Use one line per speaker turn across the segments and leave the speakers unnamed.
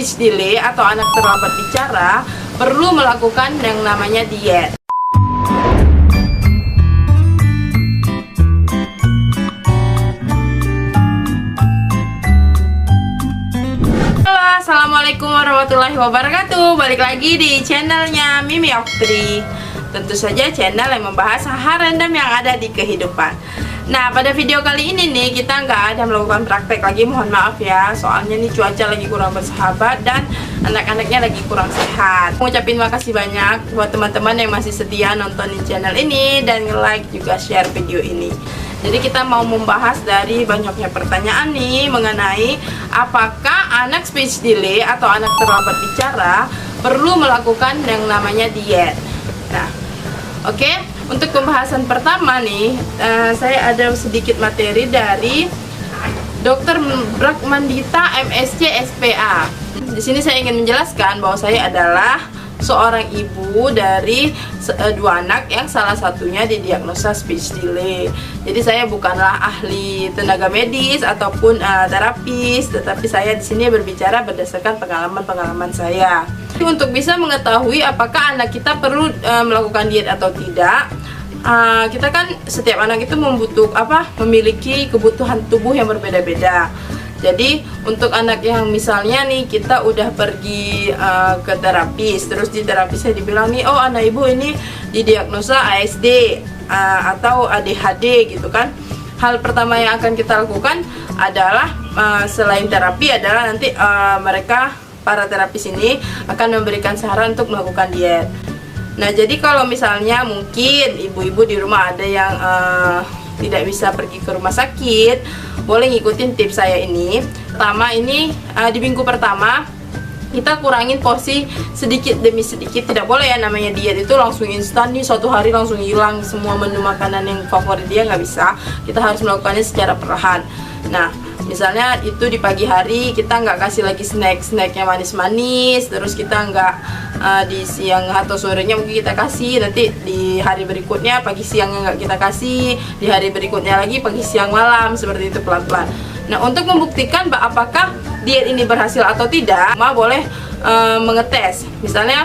Speech delay atau anak terlambat bicara perlu melakukan yang namanya diet. Halo, assalamualaikum warahmatullahi wabarakatuh. Balik lagi di channelnya Mimi Oktri. Tentu saja channel yang membahas hal random yang ada di kehidupan. Nah, pada video kali ini nih kita nggak ada melakukan praktek lagi, mohon maaf ya. Soalnya nih cuaca lagi kurang bersahabat dan anak-anaknya lagi kurang sehat. Ngucapin makasih banyak buat teman-teman yang masih setia nontonin channel ini dan like juga share video ini. Jadi kita mau membahas dari banyaknya pertanyaan nih mengenai apakah anak speech delay atau anak terlambat bicara perlu melakukan yang namanya diet. Nah, oke. Untuk pembahasan pertama nih, saya ada sedikit materi dari Dr. Brakmandita MSc SPA. Di sini saya ingin menjelaskan bahwa saya adalah seorang ibu dari dua anak yang salah satunya didiagnosa speech delay. Jadi saya bukanlah ahli tenaga medis ataupun terapis, tetapi saya di sini berbicara berdasarkan pengalaman-pengalaman saya. Untuk bisa mengetahui apakah anak kita perlu melakukan diet atau tidak, kita kan setiap anak itu memiliki kebutuhan tubuh yang berbeda-beda. Jadi untuk anak yang misalnya nih kita udah pergi ke terapis, terus di terapisnya dibilang nih, oh anak ibu ini didiagnosa ASD atau ADHD gitu kan. Hal pertama yang akan kita lakukan adalah selain terapi adalah nanti para terapis ini akan memberikan saran untuk melakukan diet. Nah, jadi kalau misalnya mungkin ibu-ibu di rumah ada yang tidak bisa pergi ke rumah sakit, boleh ngikutin tips saya ini. Pertama ini di minggu pertama kita kurangin porsi sedikit demi sedikit. Tidak boleh ya namanya diet itu langsung instan nih suatu hari langsung hilang semua menu makanan yang favorit dia, nggak bisa. Kita harus melakukannya secara perlahan. Nah, misalnya itu di pagi hari kita nggak kasih lagi snack-snacknya manis-manis, terus kita nggak di siang atau sorenya mungkin kita kasih, nanti di hari berikutnya pagi siangnya nggak kita kasih, di hari berikutnya lagi pagi siang malam, seperti itu pelan-pelan. Nah, untuk membuktikan apakah diet ini berhasil atau tidak, boleh mengetes. Misalnya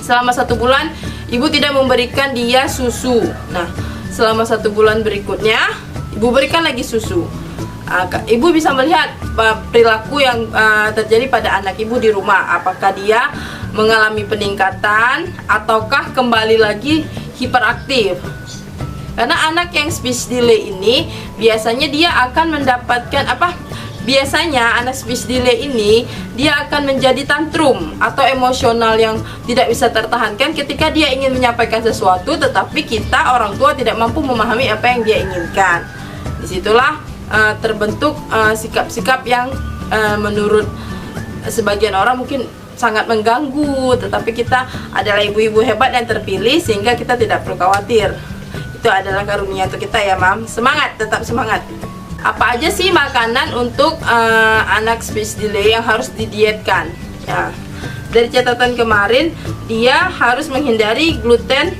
selama 1 bulan ibu tidak memberikan dia susu. Nah, selama 1 bulan berikutnya ibu berikan lagi susu. Ibu bisa melihat perilaku yang terjadi pada anak ibu di rumah, apakah dia mengalami peningkatan ataukah kembali lagi hiperaktif. Karena anak yang speech delay ini biasanya dia akan mendapatkan biasanya anak speech delay ini dia akan menjadi tantrum atau emosional yang tidak bisa tertahankan ketika dia ingin menyampaikan sesuatu, tetapi kita orang tua tidak mampu memahami apa yang dia inginkan. Disitulah terbentuk sikap-sikap yang menurut sebagian orang mungkin sangat mengganggu, tetapi kita adalah ibu-ibu hebat dan terpilih sehingga kita tidak perlu khawatir. Itu adalah karunia untuk kita ya, Mam. Semangat, tetap semangat. Apa aja sih makanan untuk anak speech delay yang harus didietkan? Ya, dari catatan kemarin dia harus menghindari gluten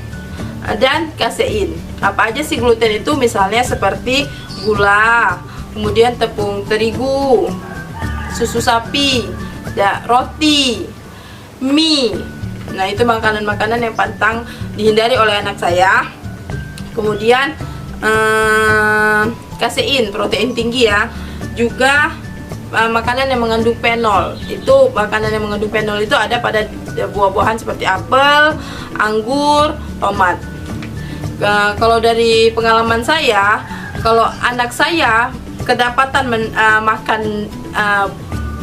dan kasein. Apa aja sih gluten itu? Misalnya seperti gula, kemudian tepung terigu, susu sapi, roti, mie. Nah, itu makanan-makanan yang pantang dihindari oleh anak saya. Kemudian kasein, protein tinggi ya. Juga makanan yang mengandung fenol. Itu makanan yang mengandung fenol itu ada pada buah-buahan seperti apel, anggur, tomat. Kalau dari pengalaman saya, kalau anak saya kedapatan makan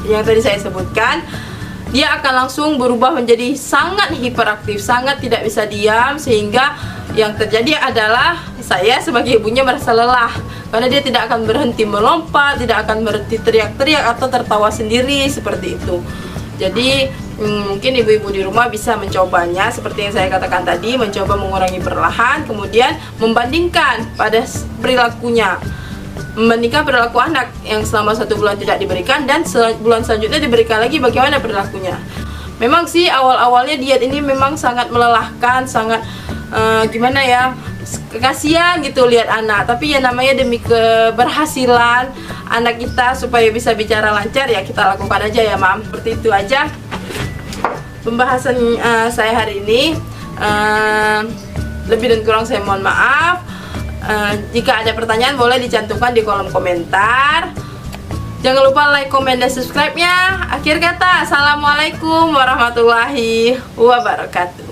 yang tadi saya sebutkan, dia akan langsung berubah menjadi sangat hiperaktif, sangat tidak bisa diam, sehingga yang terjadi adalah saya sebagai ibunya merasa lelah karena dia tidak akan berhenti melompat, tidak akan berhenti teriak-teriak atau tertawa sendiri seperti itu. Jadi mungkin ibu-ibu di rumah bisa mencobanya seperti yang saya katakan tadi, mencoba mengurangi perlahan, kemudian membandingkan pada perilakunya, membandingkan perilaku anak yang selama 1 bulan tidak diberikan dan bulan selanjutnya diberikan lagi, bagaimana perilakunya. Memang sih awal-awalnya diet ini memang sangat melelahkan, sangat kasihan gitu lihat anak, tapi ya namanya demi keberhasilan anak kita supaya bisa bicara lancar, ya kita lakukan aja ya Mam. Seperti itu aja pembahasan saya hari ini. Lebih dan kurang saya mohon maaf. Jika ada pertanyaan boleh dicantumkan di kolom komentar. Jangan lupa like, komen, dan subscribe-nya. Akhir kata, assalamualaikum warahmatullahi wabarakatuh.